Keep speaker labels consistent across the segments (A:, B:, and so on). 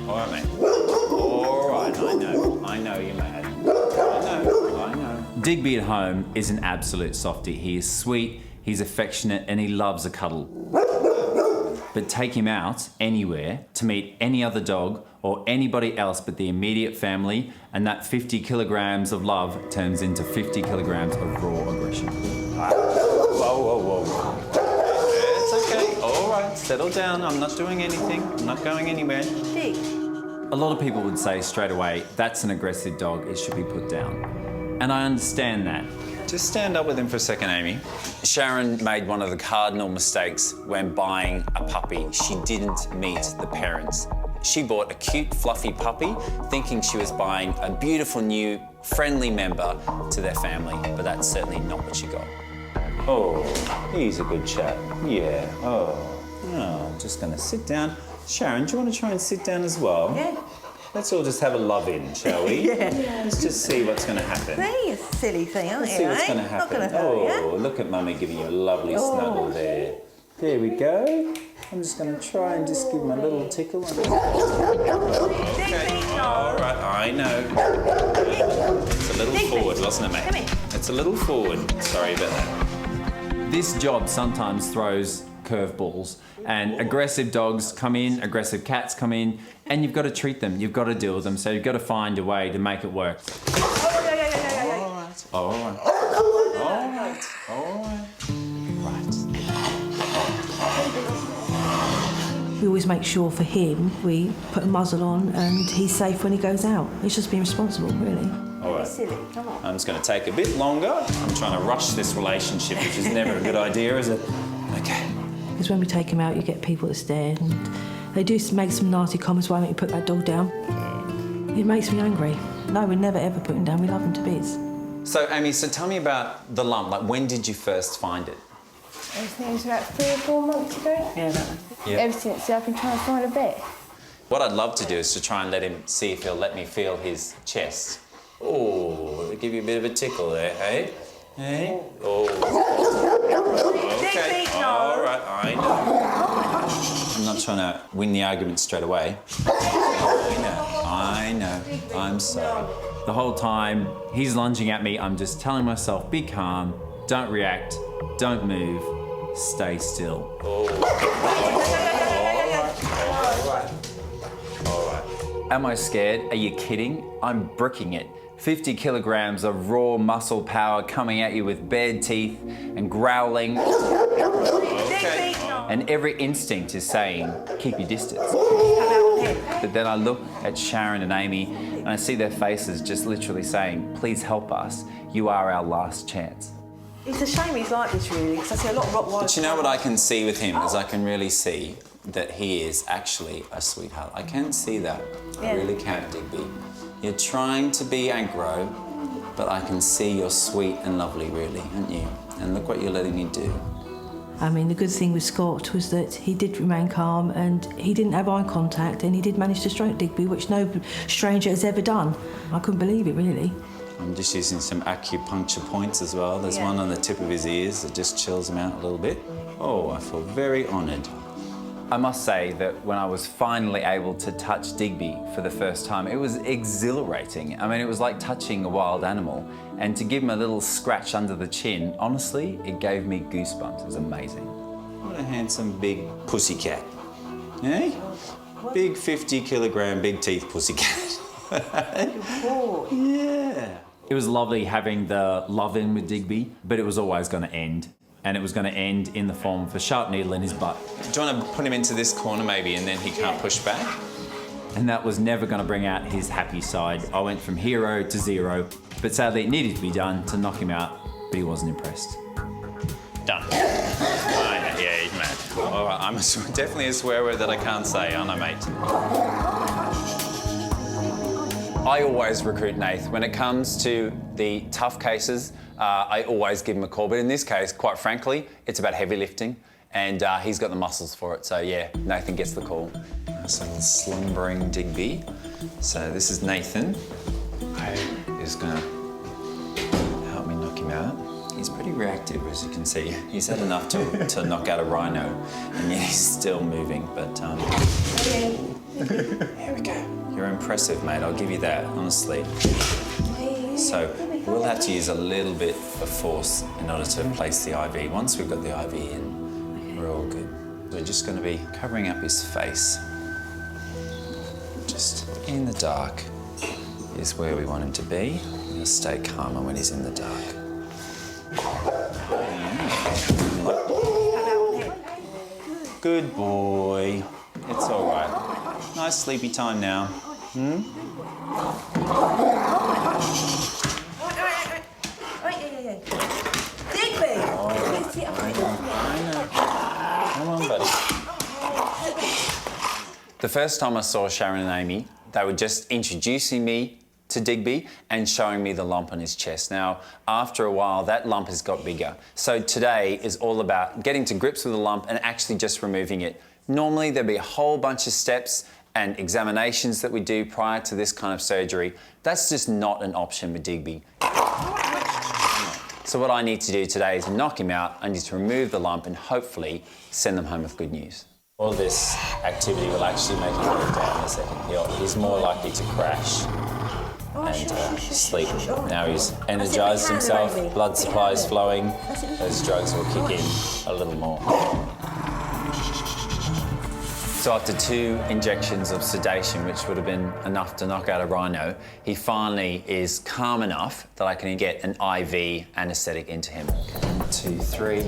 A: All right, mate. All right, I know you're mad. I know. Digby at home is an absolute softie. He is sweet, he's affectionate, and he loves a cuddle. But take him out anywhere to meet any other dog or anybody else but the immediate family, and that 50 kilograms of love turns into 50 kilograms of raw aggression. Whoa. It's okay. All right, settle down. I'm not doing anything. I'm not going anywhere.
B: Dig.
A: A lot of people would say straight away, that's an aggressive dog, it should be put down. And I understand that. Just stand up with him for a second, Amy. Sharon made one of the cardinal mistakes when buying a puppy. She didn't meet the parents. She bought a cute, fluffy puppy, thinking she was buying a beautiful, new, friendly member to their family, but that's certainly not what she got. Oh, he's a good chap. Yeah, I'm just gonna sit down. Sharon, do you want to try and sit down as well?
B: Yeah.
A: Let's all just have a love-in, shall we?
B: Yeah.
A: Let's just see what's going to happen.
B: See, you silly thing, aren't
A: Let's
B: you,
A: see what's
B: eh?
A: going to happen.
B: Not gonna hurt you.
A: Look at Mummy giving you a lovely snuggle there. There we go. I'm just going to try and just give him a little tickle.
B: Digby, no.
A: All right, I know. It's a little forward, wasn't it, mate?
B: Come here.
A: It's a little forward. Sorry about that. This job sometimes throws curveballs, and aggressive dogs come in, aggressive cats come in, and you've got to treat them, you've got to deal with them, so you've got to find a way to make it work. All right.
C: We always make sure for him we put a muzzle on and he's safe when he goes out. It's just being responsible, really.
A: All right.
B: Silly, come on.
A: I'm just going to take a bit longer. I'm trying to rush this relationship, which is never a good idea, is it? Okay.
C: Because when we take him out, you get people that stare and they do make some nasty comments. Why don't you put that dog down? It makes me angry. No, we never ever put him down. We love him to bits.
A: So, Amy, tell me about the lump. Like, when did you first find it?
D: I think it was about 3 or 4 months ago.
A: Yeah.
D: Ever since I've been trying to find a vet.
A: What I'd love to do is to try and let him see if he'll let me feel his chest. Oh, give you a bit of a tickle there, hey? Hey? Oh. Okay. All right, I know. I'm not trying to win the argument straight away. I know. I'm sorry. The whole time he's lunging at me, I'm just telling myself, be calm, don't react, don't move, stay still. Oh. All right. Am I scared? Are you kidding? I'm bricking it. 50 kilograms of raw muscle power coming at you with bared teeth and growling. Okay. And every instinct is saying, keep your distance. But then I look at Sharon and Amy and I see their faces just literally saying, please help us. You are our last chance.
B: It's a shame he's like this, really, because I see a lot of Rottweilers.
A: But you know what I can see with him is I can really see that he is actually a sweetheart. I can see that. I really can, Digby. You're trying to be aggro, but I can see you're sweet and lovely, really, aren't you? And look what you're letting me do.
C: I mean, the good thing with Scott was that he did remain calm and he didn't have eye contact and he did manage to stroke Digby, which no stranger has ever done. I couldn't believe it, really.
A: I'm just using some acupuncture points as well. There's one on the tip of his ears that just chills him out a little bit. Oh, I feel very honoured. I must say that when I was finally able to touch Digby for the first time, it was exhilarating. I mean, it was like touching a wild animal. And to give him a little scratch under the chin, honestly, it gave me goosebumps. It was amazing. What a handsome big pussycat. Eh? Big 50 kilogram big teeth pussycat. Yeah. It was lovely having the love-in with Digby, but it was always going to end. And it was going to end in the form of a sharp needle in his butt. Do you want to put him into this corner maybe and then he can't push back? And that was never going to bring out his happy side. I went from hero to zero, but sadly it needed to be done to knock him out, but he wasn't impressed. Done. I know, yeah, he's mad. All right, I'm definitely a swear word that I can't say, aren't I, mate? I always recruit Nath. When it comes to the tough cases, I always give him a call. But in this case, quite frankly, it's about heavy lifting and he's got the muscles for it. So yeah, Nathan gets the call. That's a little slumbering Digby. So this is Nathan, who's gonna help me knock him out. He's pretty reactive, as you can see. He's had enough to knock out a rhino, and yet he's still moving, but here we go. impressive, mate. I'll give you that, honestly. So we'll have to use a little bit of force in order to place the IV. Once we've got the IV in, we're all good. We're just going to be covering up his face. Just in the dark is where we want him to be. He'll stay calmer when he's in the dark. Good boy. It's all right. Nice sleepy time now.
B: Digby!
A: Come on, buddy. The first time I saw Sharon and Amy, they were just introducing me to Digby and showing me the lump on his chest. Now, after a while, that lump has got bigger. So today is all about getting to grips with the lump and actually just removing it. Normally, there'd be a whole bunch of steps and examinations that we do prior to this kind of surgery. That's just not an option with Digby. So what I need to do today is knock him out. I need to remove the lump and hopefully send them home with good news. All this activity will actually make him go down in a second. He's more likely to crash and sleep. Now he's energised himself, blood supply is flowing, those drugs will kick in a little more. So after 2 injections of sedation, which would have been enough to knock out a rhino, he finally is calm enough that I can get an IV anaesthetic into him. 1, 2, 3.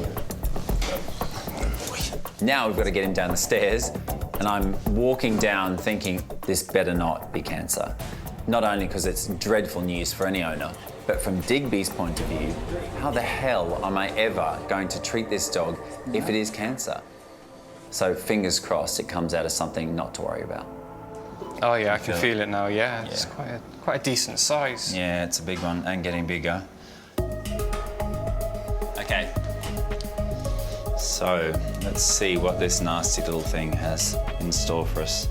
A: Now we've got to get him down the stairs, and I'm walking down thinking this better not be cancer. Not only because it's dreadful news for any owner, but from Digby's point of view, how the hell am I ever going to treat this dog if it is cancer? So fingers crossed it comes out as something not to worry about.
E: Oh yeah, I can feel it now, yeah. It's quite a decent size.
A: Yeah, it's a big one and getting bigger. Okay. So let's see what this nasty little thing has in store for us.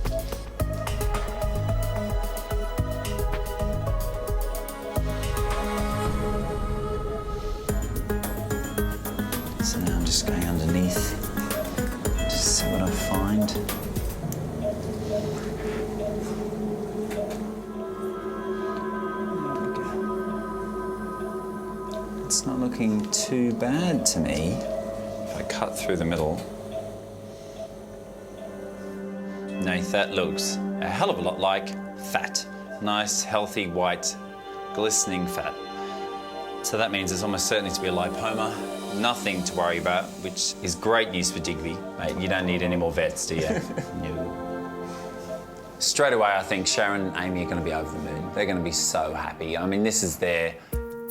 A: So now I'm just going underneath. Just see what I find. It's not looking too bad to me. If I cut through the middle. Nath, that looks a hell of a lot like fat. Nice, healthy, white, glistening fat. So that means there's almost certainly to be a lipoma. Nothing to worry about, which is great news for Digby. Mate, you don't need any more vets, do you? No. Straight away, I think Sharon and Amy are going to be over the moon. They're going to be so happy. I mean, this is their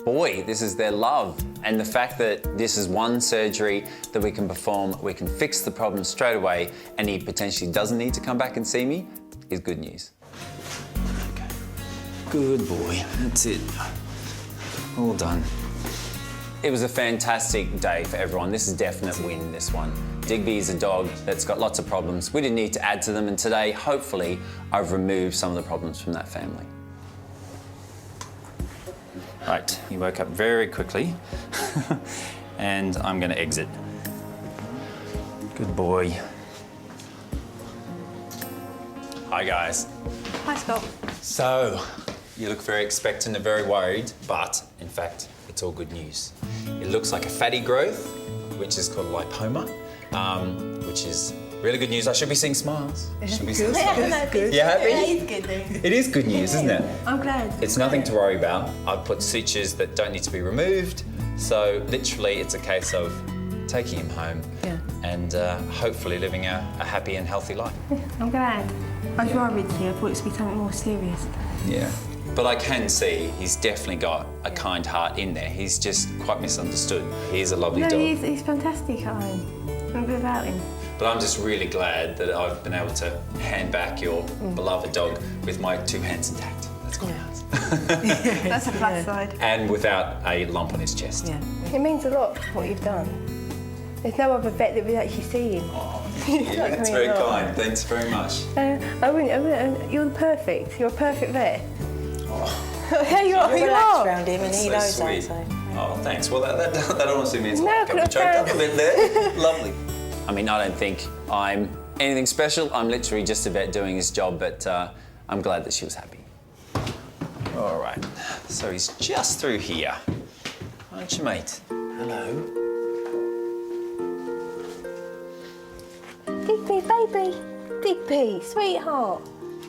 A: boy, this is their love. And the fact that this is one surgery that we can perform, we can fix the problem straight away, and he potentially doesn't need to come back and see me, is good news. Okay. Good boy, that's it. All done. It was a fantastic day for everyone. This is a definite win, this one. Digby is a dog that's got lots of problems. We didn't need to add to them, and today, hopefully, I've removed some of the problems from that family. Right, he woke up very quickly, and I'm gonna exit. Good boy. Hi, guys.
B: Hi, Scott.
A: So, you look very expectant and very worried, but in fact, it's all good news. It looks like a fatty growth, which is called lipoma, which is really good news. I should be seeing smiles. Should be seeing smiles.
B: Good.
A: You happy?
B: Yeah, it's good news.
A: It is good news, isn't it?
B: I'm glad.
A: It's nothing to worry about. I've put sutures that don't need to be removed, so literally it's a case of taking him home and hopefully living a happy and healthy life.
D: I'm glad. I was worried here. I thought it was be something more serious.
A: Yeah. But I can see he's definitely got a kind heart in there. He's just quite misunderstood. He's a lovely dog.
D: He's fantastic at home. I'm good about him.
A: But I'm just really glad that I've been able to hand back your beloved dog with my 2 hands intact. That's quite nice.
B: That's a plus side.
A: And without a lump on his chest.
B: Yeah.
D: It means a lot what you've done. There's no other vet that would actually see him.
A: Yeah, that's very kind. Thanks very much.
D: I wouldn't, you're perfect. You're a perfect vet.
B: Yeah, you are. You are.
C: around him and
A: That's
C: he
A: so
C: knows
A: sweet.
C: that. So.
A: Oh, thanks. Well, that honestly means
D: No,
A: I got choked up a bit there. Lovely. I mean, I don't think I'm anything special. I'm literally just a vet doing his job, but I'm glad that she was happy. All right, so he's just through here. Aren't you, mate? Hello.
D: Digby, baby. Digby, sweetheart.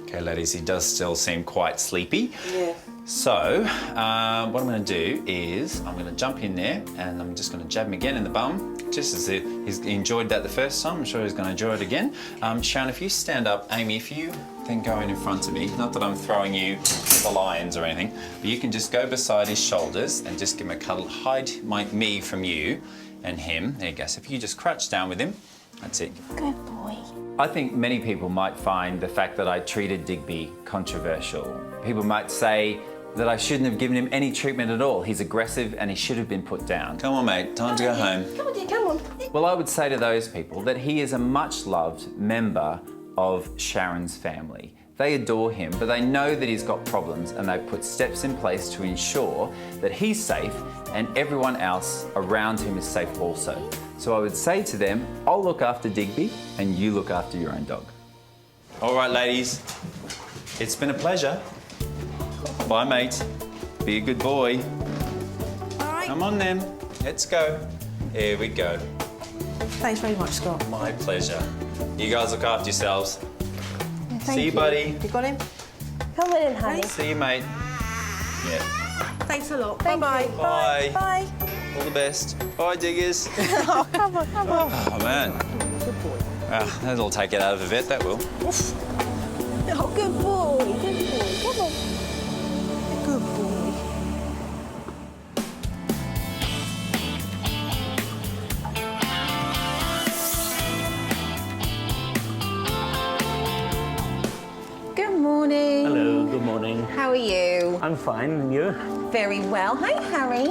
A: Okay, ladies, he does still seem quite sleepy.
C: Yeah.
A: So, what I'm going to do is I'm going to jump in there and I'm just going to jab him again in the bum, just as he enjoyed that the first time. I'm sure he's going to enjoy it again. Sharon, if you stand up, Amy, if you then go in front of me, not that I'm throwing you the lions or anything, but you can just go beside his shoulders and just give him a cuddle, hide me from you and him. There you go. So if you just crouch down with him, that's it.
D: Good boy.
A: I think many people might find the fact that I treated Digby controversial. People might say that I shouldn't have given him any treatment at all. He's aggressive and he should have been put down. Come on, mate, time to go home.
D: Come on, dear, come on.
A: Well, I would say to those people that he is a much loved member of Sharon's family. They adore him, but they know that he's got problems and they've put steps in place to ensure that he's safe and everyone else around him is safe also. So I would say to them, I'll look after Digby and you look after your own dog. All right, ladies, it's been a pleasure. Bye, mate. Be a good boy.
C: All right.
A: Come on then, let's go. Here we go.
C: Thanks very much, Scott.
A: My pleasure. You guys look after yourselves.
D: Thank
A: See you, buddy.
C: You got him?
D: Come on in, honey.
A: See you, mate. Yeah.
C: Thanks a lot.
D: Thank
C: Bye-bye.
D: you.
A: Bye.
D: Bye.
A: All the best. Bye, diggers.
D: Oh, come on, come on.
A: Oh, man.
C: Good boy.
A: That'll take it out of the vet, that will.
D: Oh, good boy. Good boy. Come on. Good boy. Good morning.
F: Hello, good morning.
D: How are you?
F: I'm fine, and you?
D: Very well. Hi, Harry.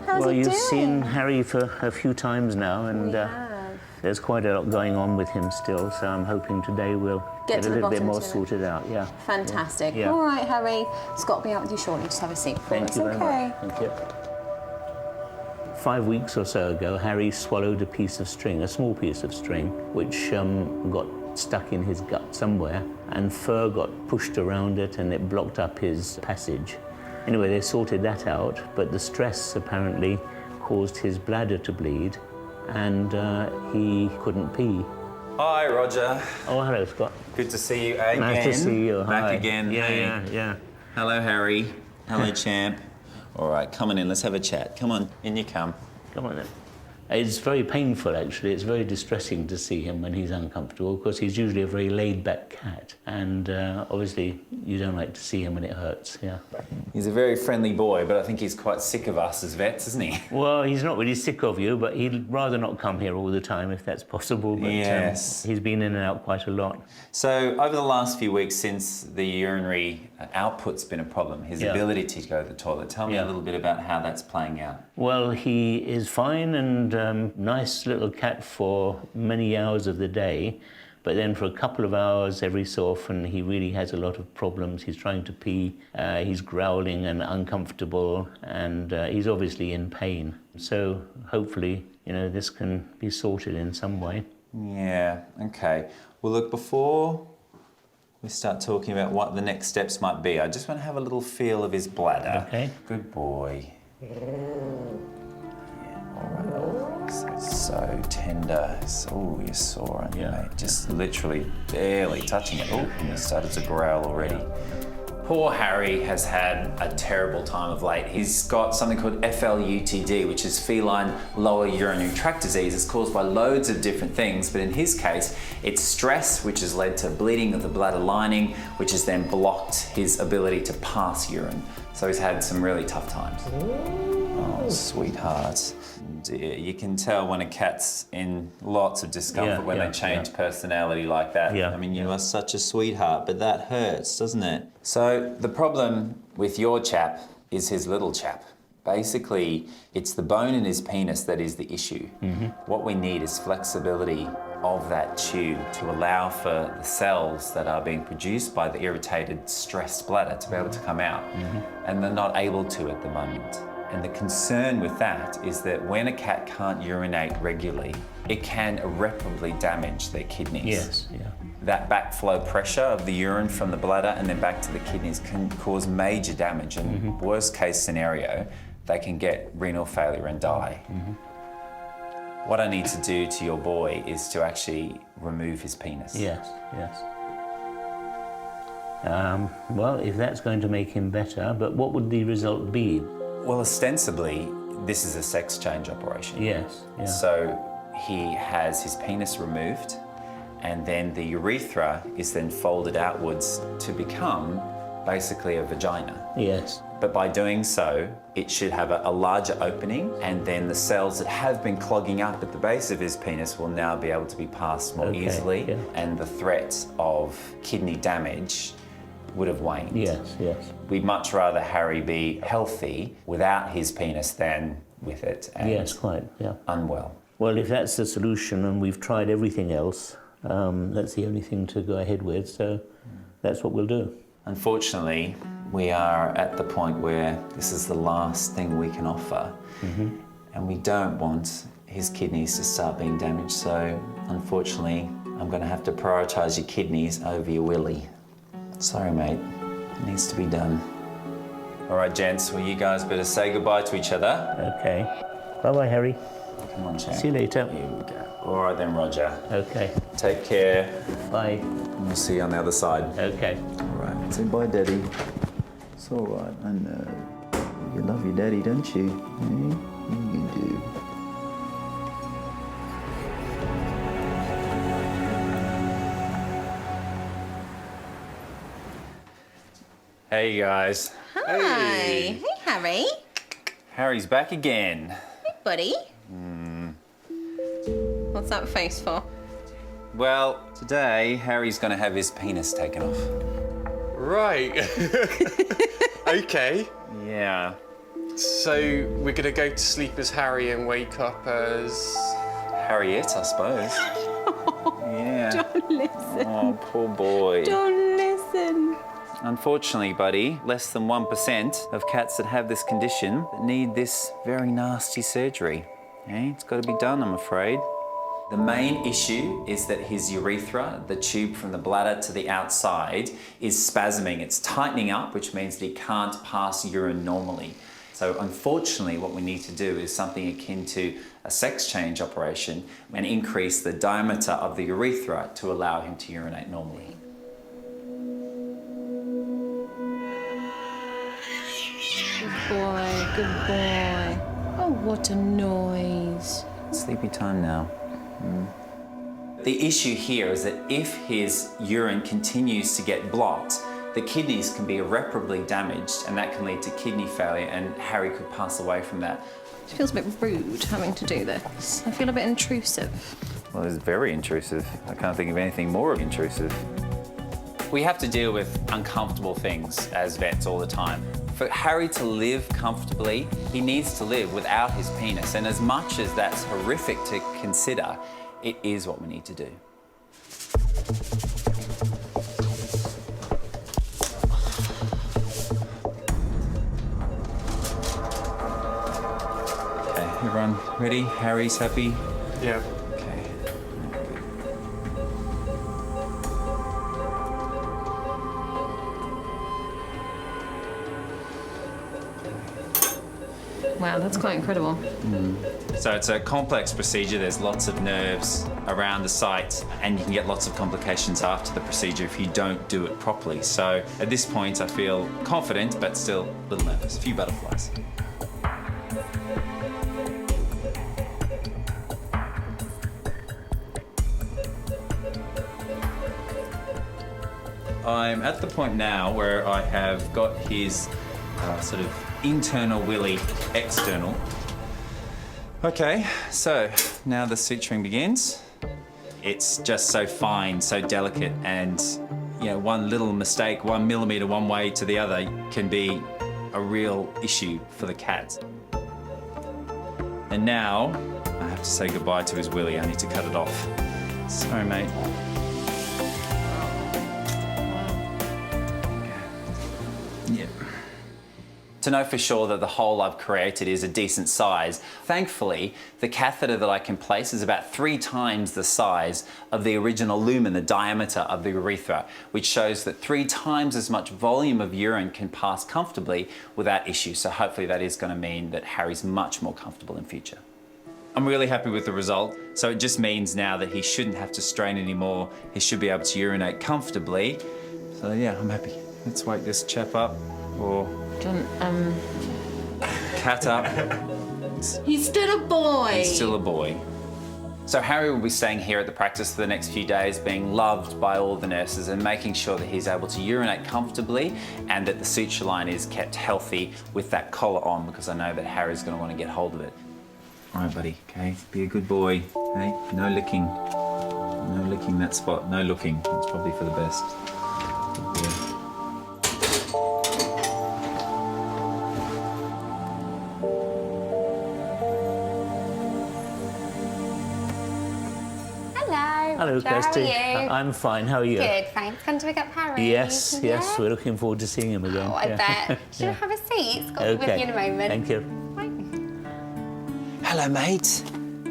D: How's
F: Well,
D: he
F: you've
D: doing?
F: seen Harry for a few times now, and
D: We have.
F: there's quite a lot going on with him still, so I'm hoping today we'll
D: Get
F: get
D: to
F: a
D: the
F: little bit
D: bottom
F: more
D: to it.
F: sorted out, yeah.
D: Fantastic.
F: Yeah.
D: All right, Harry. Scott will be out with you shortly. Just have a seat for
F: Thank
D: us.
F: you very
D: Okay.
F: much. Thank you. 5 weeks or so ago, Harry swallowed a piece of string, a small piece of string, which got stuck in his gut somewhere, and fur got pushed around it and it blocked up his passage. Anyway, they sorted that out, but the stress apparently caused his bladder to bleed, and he couldn't pee.
A: Hi, Roger.
F: Oh, hello, Scott.
A: Good to see you again.
F: Nice to see you.
A: Back
F: Hi.
A: again.
F: Yeah,
A: Hey.
F: yeah.
A: Hello, Harry. Hello, champ. All right, come on in. Let's have a chat. Come on, in you come.
F: Come on then. It's very painful, actually. It's very distressing to see him when he's uncomfortable, because he's usually a very laid-back cat, and obviously you don't like to see him when it hurts, yeah.
A: He's a very friendly boy, but I think he's quite sick of us as vets, isn't he?
F: Well, he's not really sick of you, but he'd rather not come here all the time if that's possible, but
A: Yes.
F: he's been in and out quite a lot.
A: So over the last few weeks, since the urinary output's been a problem, his
F: Yeah.
A: ability to go to the toilet, tell me a
F: Yeah.
A: little bit about how that's playing out.
F: Well, he is fine and nice little cat for many hours of the day, but then for a couple of hours every so often he really has a lot of problems. He's trying to pee, he's growling and uncomfortable, and he's obviously in pain. So hopefully, this can be sorted in some way.
A: Yeah, okay. Well, look, before we start talking about what the next steps might be, I just want to have a little feel of his bladder.
F: Okay.
A: Good boy. All right. It's so tender. Oh, you're sore, aren't you,
F: Yeah.
A: mate? Just literally barely touching it. Oh, and it started to growl already. Poor Harry has had a terrible time of late. He's got something called FLUTD, which is feline lower urinary tract disease. It's caused by loads of different things, but in his case, it's stress, which has led to bleeding of the bladder lining, which has then blocked his ability to pass urine. So he's had some really tough times. Oh, sweetheart. Dear, you can tell when a cat's in lots of discomfort when they change personality like that.
F: Yeah.
A: I mean, you are such a sweetheart, but that hurts, doesn't it? So the problem with your chap is his little chap. Basically, it's the bone in his penis that is the issue. Mm-hmm. What we need is flexibility of that tube to allow for the cells that are being produced by the irritated, stressed bladder to be able to come out. Mm-hmm. And they're not able to at the moment. And the concern with that is that when a cat can't urinate regularly, it can irreparably damage their kidneys.
F: Yes, yeah.
A: that backflow pressure of the urine from the bladder and then back to the kidneys can cause major damage, and worst case scenario, they can get renal failure and die. What I need to do to your boy is to actually remove his penis.
F: Yes, yes. Well, if that's going to make him better, but what would the result be?
A: Well, ostensibly, this is a sex change operation.
F: Yes, yeah.
A: So he has his penis removed, and then the urethra is then folded outwards to become basically a vagina.
F: Yes.
A: But by doing so, it should have a larger opening, and then the cells that have been clogging up at the base of his penis will now be able to be passed more easily,
F: yeah.
A: and the threat of kidney damage would have waned.
F: Yes, yes.
A: We'd much rather Harry be healthy without his penis than with it and
F: Yes, quite, yeah.
A: unwell.
F: Well, if that's the solution and we've tried everything else, that's the only thing to go ahead with, so that's what we'll do.
A: Unfortunately, we are at the point where this is the last thing we can offer, and we don't want his kidneys to start being damaged, so unfortunately, I'm going to have to prioritise your kidneys over your willy. Sorry, mate. It needs to be done. All right, gents, well, you guys better say goodbye to each other.
F: Okay. Bye-bye, Harry.
A: Come on, Jack.
F: See you later.
A: Here we go. All right then, Roger.
F: Okay.
A: Take care.
F: Bye.
A: We'll see you on the other side.
F: Okay.
A: All right.
G: Say bye, Daddy. It's all right, I know. You love your daddy, don't you? You do.
A: Hey, guys.
H: Hi. Hey, Harry.
A: Harry's back again.
H: Hey, buddy. What's that face for?
A: Well, today, Harry's going to have his penis taken off.
E: Right. Okay.
A: Yeah.
E: So we're gonna go to sleep as Harry and wake up as...
A: Harriet, I suppose. Yeah.
H: Don't listen.
A: Oh, poor boy.
H: Don't listen.
A: Unfortunately, buddy, less than 1% of cats that have this condition need this very nasty surgery. Okay? It's got to be done, I'm afraid. The main issue is that his urethra, the tube from the bladder to the outside, is spasming. It's tightening up, which means that he can't pass urine normally. So unfortunately, what we need to do is something akin to a sex change operation and increase the diameter of the urethra to allow him to urinate normally.
H: Good boy, good boy. Oh, what a noise.
A: Sleepy time now. The issue here is that if his urine continues to get blocked, the kidneys can be irreparably damaged, and that can lead to kidney failure, and Harry could pass away from that.
H: It feels a bit rude having to do this. I feel a bit intrusive.
A: Well, it's very intrusive. I can't think of anything more intrusive. We have to deal with uncomfortable things as vets all the time. For Harry to live comfortably, he needs to live without his penis. And as much as that's horrific to consider, it is what we need to do. Okay, everyone ready? Harry's happy?
E: Yeah.
A: Okay.
H: Wow, that's quite incredible.
A: So it's a complex procedure. There's lots of nerves around the site, and you can get lots of complications after the procedure if you don't do it properly. So at this point, I feel confident, but still a little nervous. A few butterflies. I'm at the point now where I have got his sort of internal willy external. Okay, so now the suturing begins. It's just so fine, so delicate, and you know, one little mistake, 1 millimeter one way to the other can be a real issue for the cat. And now I have to say goodbye to his willy. I need to cut it off. Sorry, mate. Yeah. to know for sure that the hole I've created is a decent size. Thankfully, the catheter that I can place is about 3 times the size of the original lumen, the diameter of the urethra, which shows that 3 times as much volume of urine can pass comfortably without issue. So hopefully that is going to mean that Harry's much more comfortable in future. I'm really happy with the result. So it just means now that he shouldn't have to strain anymore. He should be able to urinate comfortably. So yeah, I'm happy. Let's wake this chap up, or cat up.
H: He's still a boy.
A: He's still a boy. So Harry will be staying here at the practice for the next few days, being loved by all the nurses and making sure that he's able to urinate comfortably and that the suture line is kept healthy with that collar on, because I know that Harry's going to want to get hold of it. All right, buddy, okay, be a good boy, okay? No licking. No licking that spot, no looking. It's probably for the best. Good boy.
F: Hello, Kirsty.
I: How are you?
F: I'm fine. How are you?
I: Good, thanks. Come to pick up Harry.
F: Yes,
I: Yeah?
F: we're looking forward to seeing him again.
I: Oh, I bet. Should I have a seat? It's got to be with you in a moment.
F: Thank you.
A: Hello, mate.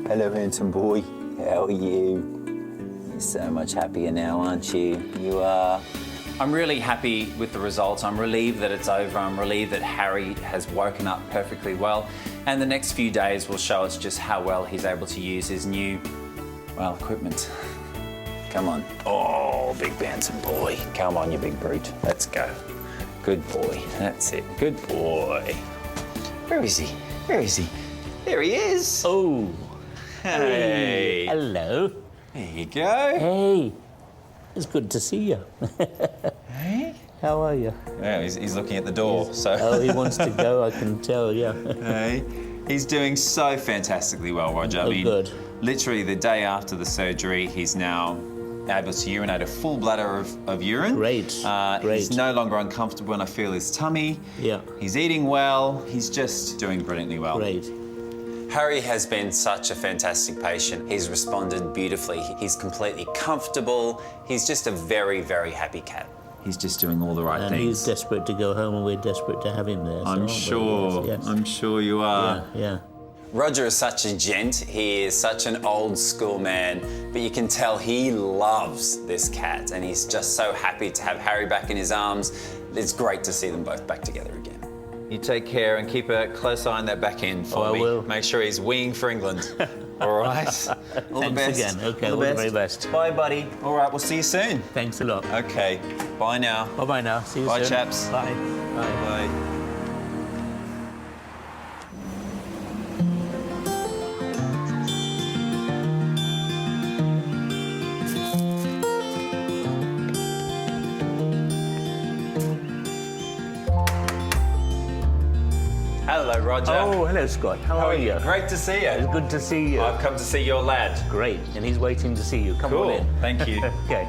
G: Hello, handsome boy. How are you? You're so much happier now, aren't you? You are.
A: I'm really happy with the results. I'm relieved that it's over. I'm relieved that Harry has woken up perfectly well. And the next few days will show us just how well he's able to use his new, well, equipment. Come on. Oh, big handsome boy. Come on, you big brute. Let's go. Good boy. That's it. Good boy. Where is he? Where is he? There he is.
F: Oh.
A: Hey.
F: Hello.
A: There you go.
F: Hey. It's good to see you.
A: Hey.
F: How are you?
A: Yeah, he's looking at the door, so.
F: Oh, he wants to go, I can tell, yeah.
A: Hey. He's doing so fantastically well, Roger. I mean,
F: good.
A: Literally the day after the surgery, he's now able to urinate a full bladder of urine.
F: Great, great.
A: He's no longer uncomfortable when I feel his tummy.
F: Yeah.
A: He's eating well. He's just doing brilliantly well.
F: Great.
A: Harry has been such a fantastic patient. He's responded beautifully. He's completely comfortable. He's just a very, very happy cat. He's just doing all the right
F: And
A: things.
F: he's desperate to go home and we're desperate to have him there. So
A: I'm
F: aren't we?
A: sure.
F: Yes.
A: I'm sure you are.
F: Yeah.
A: Roger is such a gent. He is such an old school man, but you can tell he loves this cat and he's just so happy to have Harry back in his arms. It's great to see them both back together again. You take care and keep a close eye on that back end for me.
F: I will.
A: Make sure he's winging for England. All right? All the
F: Thanks
A: best.
F: again. Okay, all the very best.
A: Bye, buddy. All right, we'll see you soon.
F: Thanks a lot.
A: Okay, bye now.
F: Bye-bye now. See you
A: Bye,
F: soon.
A: chaps.
F: Bye. Bye.
A: Bye. Hello, Roger.
F: Oh, hello, Scott. How are you?
A: Great to see you.
F: It's good to see you.
A: I've come to see your lad.
F: Great, and he's waiting to see you. Come
A: Cool.
F: on in.
A: Thank you.
F: Okay.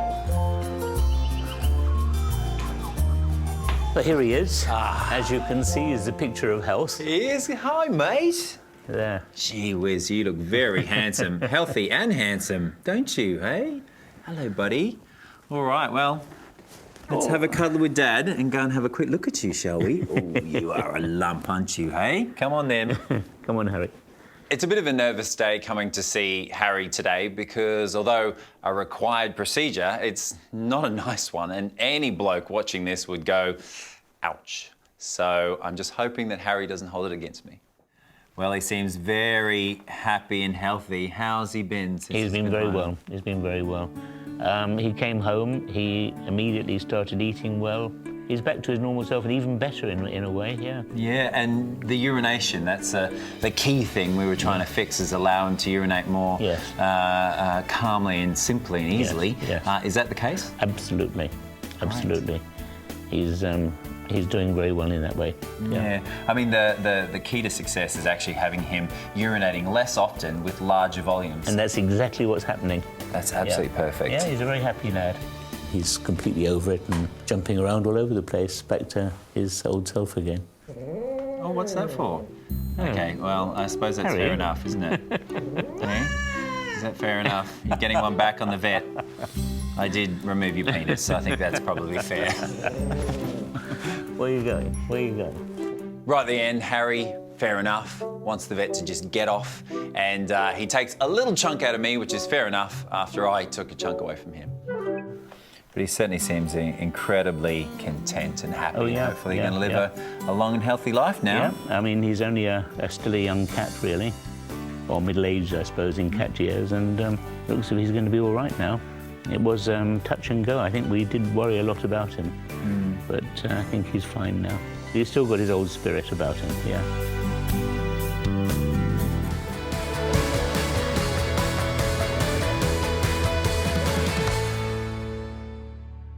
F: But here he is. As you can see, is the picture of health.
A: He is. Hi, mate.
F: There.
A: Gee whiz, you look very handsome. Healthy and handsome, don't you, hey? Hello, buddy. All right, well, let's have a cuddle with Dad and go and have a quick look at you, shall we? Oh, you are a lump, aren't you, hey? Come on, then.
F: Come on, Harry.
A: It's a bit of a nervous day coming to see Harry today because although a required procedure, it's not a nice one, and any bloke watching this would go, ouch. So I'm just hoping that Harry doesn't hold it against me. Well, he seems very happy and healthy. How's he been since
F: He's been very well. He's been very well. He came home, he immediately started eating well. He's back to his normal self and even better in a way, yeah.
A: Yeah, and the urination, that's the key thing we were trying to fix, is allow him to urinate more calmly and simply and easily.
F: Yes.
A: Is that the case?
F: Absolutely, absolutely. Right. He's doing very well in that way.
A: Yeah. I mean, the key to success is actually having him urinating less often with larger volumes.
F: And that's exactly what's happening.
A: That's absolutely perfect.
F: Yeah, he's a very happy lad. He's completely over it and jumping around all over the place, back to his old self again.
A: Oh, what's that for? Okay, well, I suppose that's fair enough, isn't it? Yeah? Is that fair enough? You're getting one back on the vet. I did remove your penis, so I think that's probably fair.
F: Where are you going? Where are you going?
A: Right at the end, Harry, fair enough, wants the vet to just get off, and he takes a little chunk out of me, which is fair enough, after I took a chunk away from him. But he certainly seems incredibly content and happy.
F: Oh, yeah.
A: Hopefully
F: Yeah,
A: going to live
F: yeah.
A: a long and healthy life now.
F: Yeah, I mean, he's only still a young cat, really, or middle-aged, I suppose, in cat years, and looks as if he's going to be all right now. It was touch and go. I think we did worry a lot about him, but I think he's fine now. He's still got his old spirit about him, yeah.